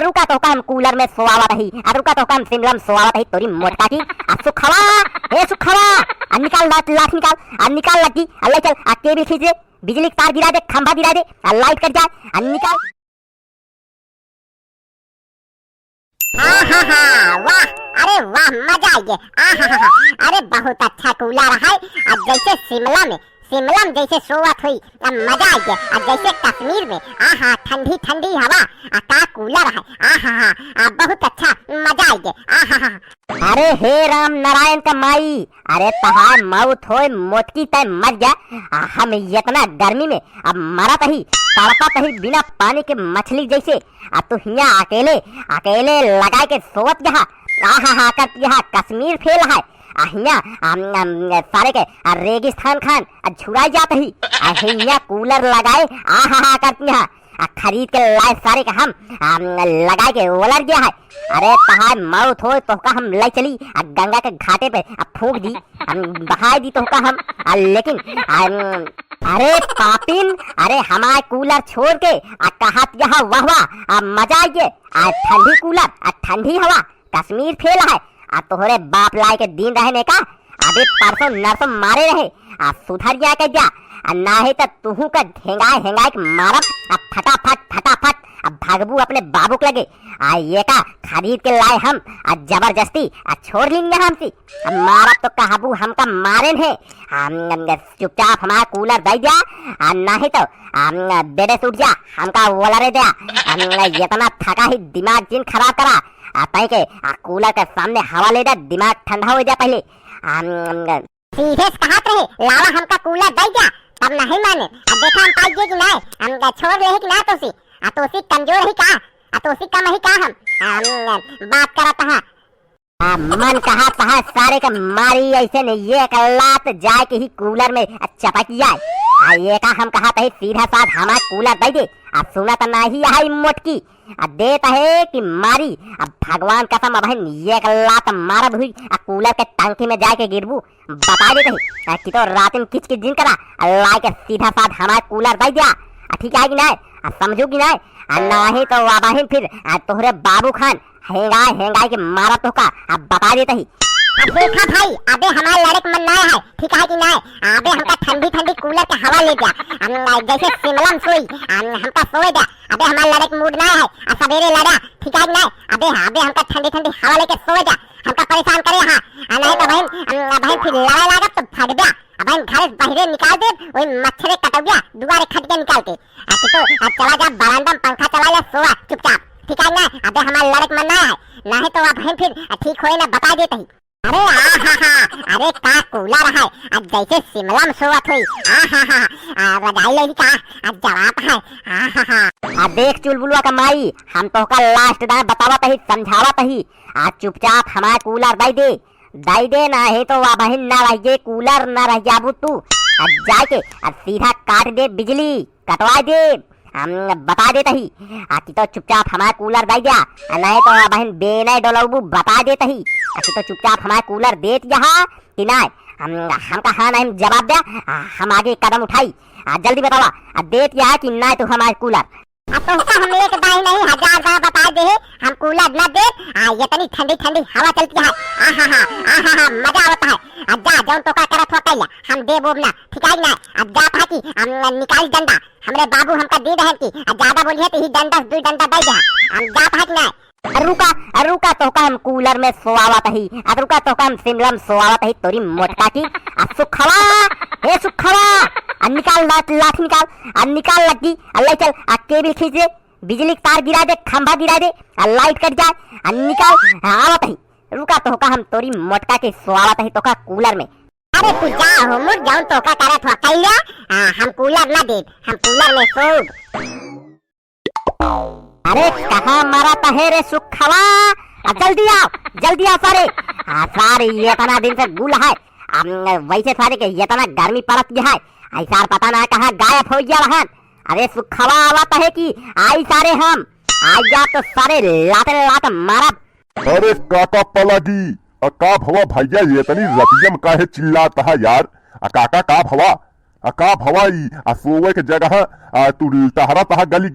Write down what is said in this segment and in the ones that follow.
रुका तो हम कूलर में सोआवत ही, रुका तो हम शिमला में सोआवत ही तोरी मोटका की। सुखवा हे सुखवा निकाल लाठ निकाल निकाल लगी। ले चल केबल खींच दे, बिजली तार गिरा दे, खंभा गिरा दे, लाइट कट जाए, निकाल। वाह, अरे वाह, मजा आ गया। अरे बहुत अच्छा कूलर है। अब जैसे शिमला में जैसे सोवत हुई, अब मजा आ गया। अब जैसे कश्मीर में ठंडी ठंडी हवा का कूलर है। बहुत अच्छा, मजा आ गया। अरे हे राम नारायण का माई, अरे तहार मौत होए मोटकी तय मर गया। हम इतना गर्मी में अब मरा तही तड़पा तही बिना पानी के मछली जैसे। अब तू यहाँ अकेले लगा के सोवत जहा कर यहाँ कश्मीर फेल है। सारे के रेगिस्तान खान छुड़ाई जाते ही कूलर लगाए करती है। खरीद के लाए सारे का हम लगा के ओलर गया है। अरे तहार मौत हो तो का हम ले चली गंगा के घाटे पे फूक दी, बहा दी तो का हम। लेकिन अरे पापिन, अरे हमारे कूलर छोड़ के कहत यहाँ वाह मजा आइए। ठंडी कूलर ठंडी हवा कश्मीर फेल है। तोहरे बाप लाए के दिन रहने का अभी परसों नरसों मारे रहे। सुधर जा के जा, नहीं तो तुहू का हेंगाए के मारब। फटाफट भागबू अपने बाबू के लगे। ये का खरीद के लाए हम जबरदस्ती छोड़ लेंगे हमसे। मारब तो कहबू हमका मारे है। चुपचाप हमारा कूलर दे जा, नहीं तो बेडे सूट जा हमका वोलरे दे। इतना थका ही दिमाग जिन खराब करा के कूलर के सामने हवा ले जा, दिमाग ठंडा हो जा पहले। सीधे कहत रहे लावा हमका कूलर दे जा, अब नहीं माने। अब देखा हम पाइए कि नहीं, हम छोड़ ले कि ना। तोसी कमजोर ही का, तोसी कम ही का हम बात करत है। मन कहा तहा सारे का मारी ऐसे नहीं, ये लात जाए के ही कूलर में चपक जाए। ये का हम कहा तही सीधा साथ हमारा कूलर दे दे। सुना तो नहीं है मोटकी देता है कि मारी। अब भगवान कसम अब ये लात मारब हुई कूलर के टंकी में जाके गिरबू बता देते ही कि तो रात में किच जिन करा ला के सीधा साथ हमारा कूलर दे दिया। ठीक है कि नहीं, समझू कि नहीं तो वाबाहिन फिर तोहरे बाबू खान हेंगाए के मारा तो का अब बता देते ही। अब देखा भाई, अबे हमारे लड़के मन नहीं है, ठीक है कि नहीं। अबे हमका ठंडी ठंडी कूलर के हवा ले गया, जैसे शिमला में सोई हमका सोए गया। अबे हमारे लड़के मूड नहीं है, सवेरे लड़ा, ठीक है कि नहीं। अबे हमका ठंडी ठंडी हवा लेके सोए गया, हमका परेशान करे। नहीं तो भाई फिर लड़ा लगा तो फट गया। अब घर बाहरे निकाल दे, वही मच्छरे कट गया दुआरे खट के निकाल के। तो चला जा बरामदा में पंखा चला ले, सोआ चुपचाप, ठीक है ना। अबे हमारे लड़के मन नहीं है, नहीं तो अब फिर ठीक होए ना बता देते ही। अरे अरे का कूलर है, अब जैसे शिमला में सोवत हुई। रजाई ले का जवाब है। देख चुलबुलुआ का माई, हम तो का लास्ट दान बतावत ही, समझावत ही। चुपचाप हमारा कूलर दे दे ना है तो वह बहन ना रहिए कूलर ना रह जाबू तू। जाके सीधा काट दे, बिजली कटवा दे, हम बता देता ही कि तो चुपचाप हमारा कूलर दे दिया। नहीं तो बहन बेने डोलबू बता देता ही कि तो चुपचाप हमारा कूलर देत जहाँ कि नहीं। हम कहा नहीं जवाब दे, हम आगे कदम उठाई। जल्दी बतावा देत या कि नहीं तो हमारा कूलर। तो हम एक दाई नहीं 1000 बार बता दे, हम कूलर न दे। ये तनी ठंडी ठंडी हवा चलती है, मजा आता है। जा जाऊं तो का करत हो कैला, हम दे बोब ना, ठीक है ना। अब जा पाकी हम निकाल डंडा, हमरे बाबू हमका दे रहन की ज्यादा बोलिए तो ही डंडा 2 डंडा दे दे। हम जा पाकी ना। रुका तो का हम कूलर में सोआवत ही, रुका तो का हम शिमला में सोआवत ही तोरी मोटका की। सुखवा निकाल लाठ निकाल लगी। ले चल केबल खींच दे, बिजली तार गिरा दे, खंभा गिरा दे, लाइट कट जाए, निकाल आवत ही। रुका तो का हम तोरी मोटका के सोआवत ही तो का कूलर में। अरे तू जा हो मुड़ जाऊं तो का करत हो कैला। हम कूलर ना दे, हम कूलर में सो। अरे कहाँ मारा तहे रे सुखवा, जल्दी आओ सारे ये इतना दिन से गुल है। वैसे सारे के इतना गर्मी पड़त गया है, ऐसा पता ना कहाँ गायब हो गया रहन। अरे सुखवा आवत है कि आई सारे हम आज जा तो सारे लात मारा। अरे काका पलागी का भवा भैया, ये तनी रतियम काहे चिल्लाता है यार। काका का भवा सोवे के जगह तू टहरा तहा गली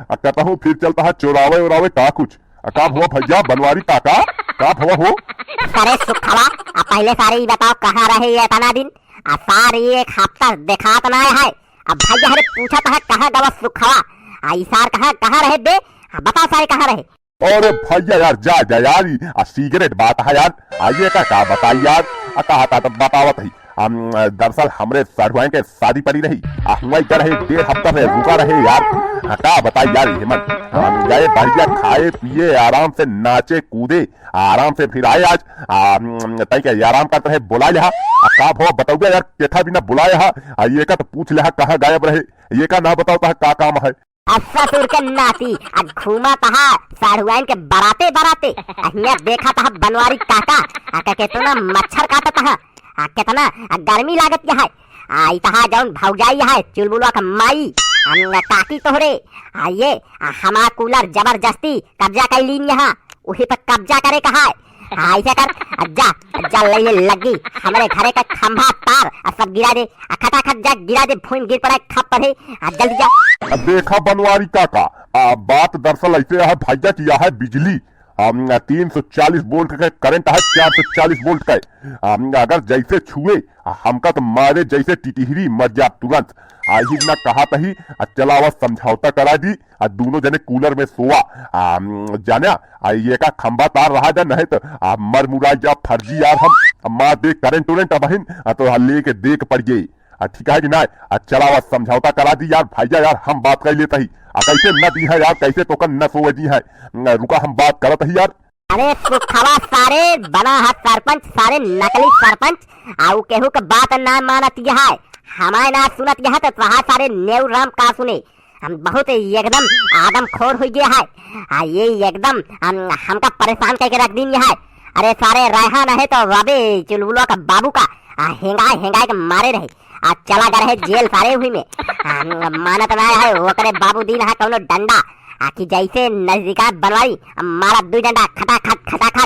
कहता हूँ फिर चलता है चोरावे उरावे का कुछ का हुआ भैया बनवारी काका का हुआ हो। अरे सुखवा पहले सारे ही बताओ कहाँ रहे ये इतना दिन सारे एक हफ्ता देखात ना है। अब भैया हरे पूछा था कहाँ गवा सुखवा सार कहाँ रहे बे बताओ सारे कहाँ रहे। अरे भैया यार जा जा यार सीक्रेट बात है यार आइए का बताइए यार कहा था तब बतावत ही दरअसल हमरे साढ़ुआई के शादी पड़ी रही हुआ रहे 1.5 हफ्ता से रुका रहे यार का बताइए यार हेमंत गए बढ़िया खाए पिए आराम से नाचे कूदे आराम से फिर आए आज तय के आराम करते रहे बुला लिया का भो बताओगे यार केथा भी ना बुलाया ये का तो पूछ लिया कहाँ गायब रहे ये का ना बताओ का काम है। ससुर के नाती आज घूमा तहा साढ़ुआइन के बराते बराते देखा था बनवारी काका कितना मच्छर काटा था कितना गर्मी लागत है आई तहा जौन भौजाई है चुलबुलवा का माई काकी तोहरे ये हमारा कूलर जबरदस्ती कब्जा कर लीन यहाँ उसी पर कब्जा करे कहा ऐसा कर जा ले लगी हमारे घरे का खंभा तार सब गिरा दे खटाखट जा गिरा दे भून गिर पड़ा खप पड़े जल्दी जा। देखा बनवारी काका बात दरअसल ऐसे है भैया किया है बिजली 340 वोल्ट का करंट है 440 वोल्ट का अगर जैसे छुए हमका तो मारे जैसे टिटिहरी मर जा तुरंत आई ना कहा तही चला हुआ समझौता करा दी दोनों जने कूलर में सोआ जाना ये का खंबा तार रहा जा नहीं तो मर मुरा जा फर्जी यार हम मार दे करंट उरेंट बहन तो लेके देख पड़ गई ठीक है कि ना चला हुआ समझौता करा दी यार भैया यार हम बात कर लेते ही कैसे न दी है यार कैसे तो न सोए दी है रुका हम बात करत ही यार। अरे सुखवा सारे बना हाथ सरपंच सारे नकली सरपंच आउ केहू के बात ना मानत है हमारे ना सुनत है तो वहाँ सारे नेव राम का सुने हम बहुत एकदम आदम खोर हो गया है ये एकदम हमका परेशान करके रख दी है। अरे सारे रहा न है तो रबे चुलबुलवा का बाबू का हेंगाए के मारे रहे चला गए है जेल सारे हुई में मानत ना है वो करे बाबू दीन है कौनो डंडा कि जैसे नजदीका बनवाई मारा 2 डंडा खटाखट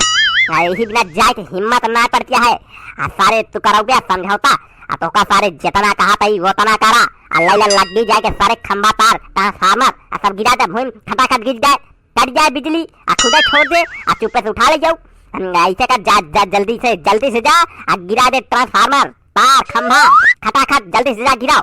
यही बिना जाए के हिम्मत ना पड़ती है सारे तू करोगे समझौता तो का सारे जितना कहा था वो तना करा अल्लाह लग जाए के सारे खंबा तार ट्रांसफार्मर सब गिरा दे भून खटाखट गिर जाए कट जाए बिजली खुदा छोड़ दे चुप्पे से उठा ले जाओ ऐसे कर जा जल्दी से जा गिरा दे ट्रांसफार्मर तार खंभा खटाखट जल्दी से जा गिराओ।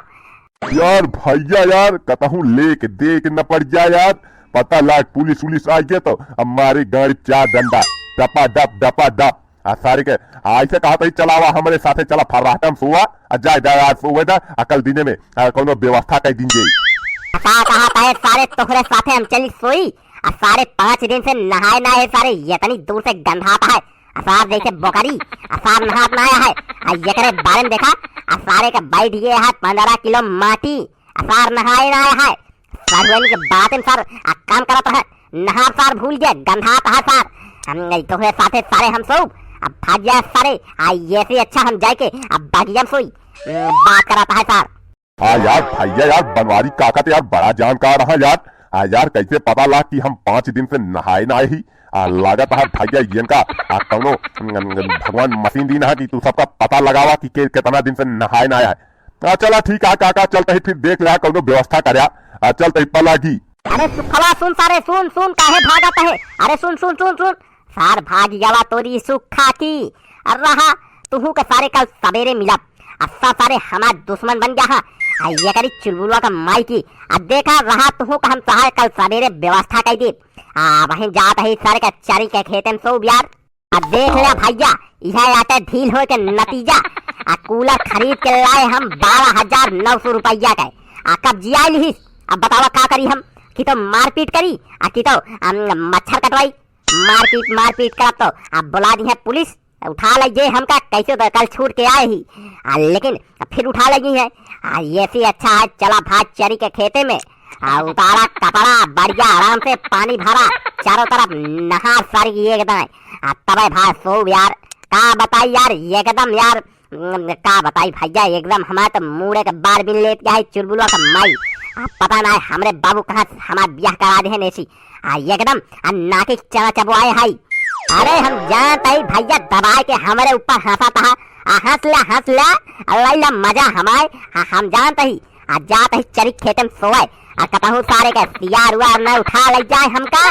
यार भैया यार कहता हूँ लेके देख न पड़ जाए यार पता लाग पुलिस आ गया तो हमारी गाड़ी 4 डंडा डपा डप सारे के ऐसे कहा था चलावा हमारे साथे चला फर्राटम सोआ जा यार सोए दा अकल दिने में कोनो व्यवस्था कर दिन जाई कहा है सारे तोहरे साथे हम चली सोई सारे 5 दिन से नहाए ना है सारे इतनी दूर से गंधाता है सार जैसे बोकरी सार नहात ना है ये करे बारे में देखा सारे का बैठ गए है 15 किलो माटी सार नहाए ना है सारे के बात में सार काम करता है नहा सार भूल गए गंधाता है सार हम तोहरे साथे सारे हम सो अब भाग जाए सारे ये से अच्छा हम जाए के अब बाकी सोई बात कराता है सार। हाँ यार भैया यार बनवारी काका तो यार बड़ा जानकार रहा यार कैसे पता लगा कि हम 5 दिन से नहाए ना ही लागत है भैया इनका कौनो भगवान मशीन दी ना कि तू सबका पता लगावा कि कितना दिन से नहाए ना आया है चला ठीक है काका चलते ही फिर देख लिया कौनो व्यवस्था करया चलते ही पलागी। अरे सुखला सुन सारे सुन काहे भागत है अरे सुन सार भाग गया तोरी सुखा की रहा तुहू के सारे कल सवेरे मिलब अस्सा सारे हमार दुश्मन बन गया ये करी चुलबुलवा का माई की अब देखा रहा तुहू का हम सहार कल सवेरे व्यवस्था कर दी वहीं जाता है सारे का चारी के खेते में सो यार अब देख लिया भैया यह आते ढील हो के नतीजा कूलर खरीद के लाए हम 12,900 रुपया का कब जिया ली अब बतावा का करी हम कि तो मारपीट करी कि तो मच्छर कटवाई मारपीट कर तो अब बुला दी है पुलिस उठा लीजिए हमका कैसे तो कल छूट के आए ही लेकिन फिर उठा लगी है ये सी अच्छा है चला भाग चरी के खेते में उतारा कपड़ा बढ़िया आराम से पानी भरा चारों तरफ नहा सारी एकदम तब भाई सो यार का बताई यार एकदम यार का बताई भैया एकदम हमारे तो मुड़े के बार भी लेट गया है चुलबुलवा का माई पता ना है हमारे बाबू कहाँ हमारा ब्याह करा दे नेसी एकदम नाके चना चबुआए है अरे हम जानते ही भैया दबाए के हमारे ऊपर हंसा था हंस ला अल्लाह मजा हमारे हम जानते ही जाते ही चरी खेते में सोए आ कतहू सारे के सियार हुआ न उठा ले जाए हमका।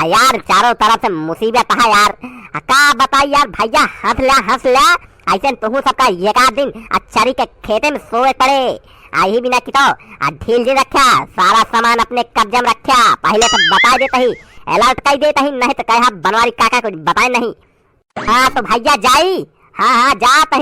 यार चारों तरफ से मुसीबत है यार। का बताई यार भैया, हंस ला ऐसे तुहू सबका एक आध दिन चरी के खेते में सोए पड़े। आई बिना की तो ढील जी रखा, सारा सामान अपने कब्जे में रखा। पहले तो बता देता ही, अलर्ट कर देता ही, नहीं तो कहा बनवारी काका कुछ बताए नहीं। हाँ तो भैया जाई, हाँ जात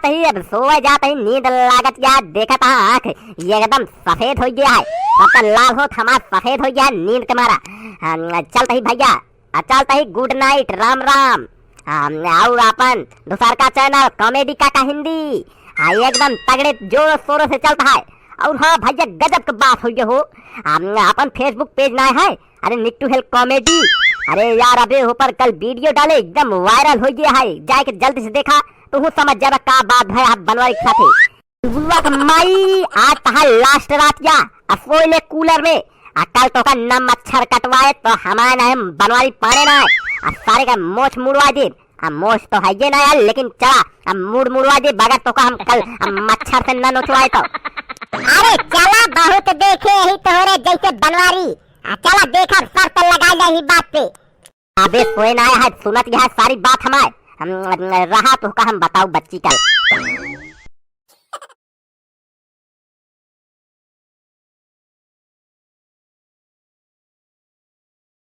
ही अब सोए जात ही, नींद लागत या देखा था आँख एकदम सफेद हो गया है, अब तो लाल हो थमा सफेद हो गया है नींद के मारा। चलता ही भैया, चलता ही, गुड नाइट, राम राम। और अपन दूसर का चैनल कॉमेडी काका हिंदी एकदम तगड़े जोरों शोरों से चलता है। और हाँ भैया गजब की बात हुई हो, अपन फेसबुक पेज ना है, अरे निट्टू हेल्प कॉमेडी। अरे यार अबे ऊपर कल वीडियो डाले एकदम वायरल हो गया है, जाके जल्दी से देखा तो हूँ समझ जाएगा का बात है। आप बनवारी खाते बुआ का माई आज तहा लास्ट रात या सोले कूलर में। कल तो का न मच्छर कटवाए तो हमारे बनवारी पाने ना सारे का मोछ मुड़वा दे। मोछ तो है ये ना यार, लेकिन चला मुड़वा दे बगैर तो का हम कल मच्छर से न नोचवाए तो। अरे चला बहुत देखे ही तोरे जैसे बनवारी, चला देखा शर्त लगा ले ही बात पे। अबे सोए ना है, सुनत यह सारी बात हमारे रहा तो का हम बताओ बच्ची कल।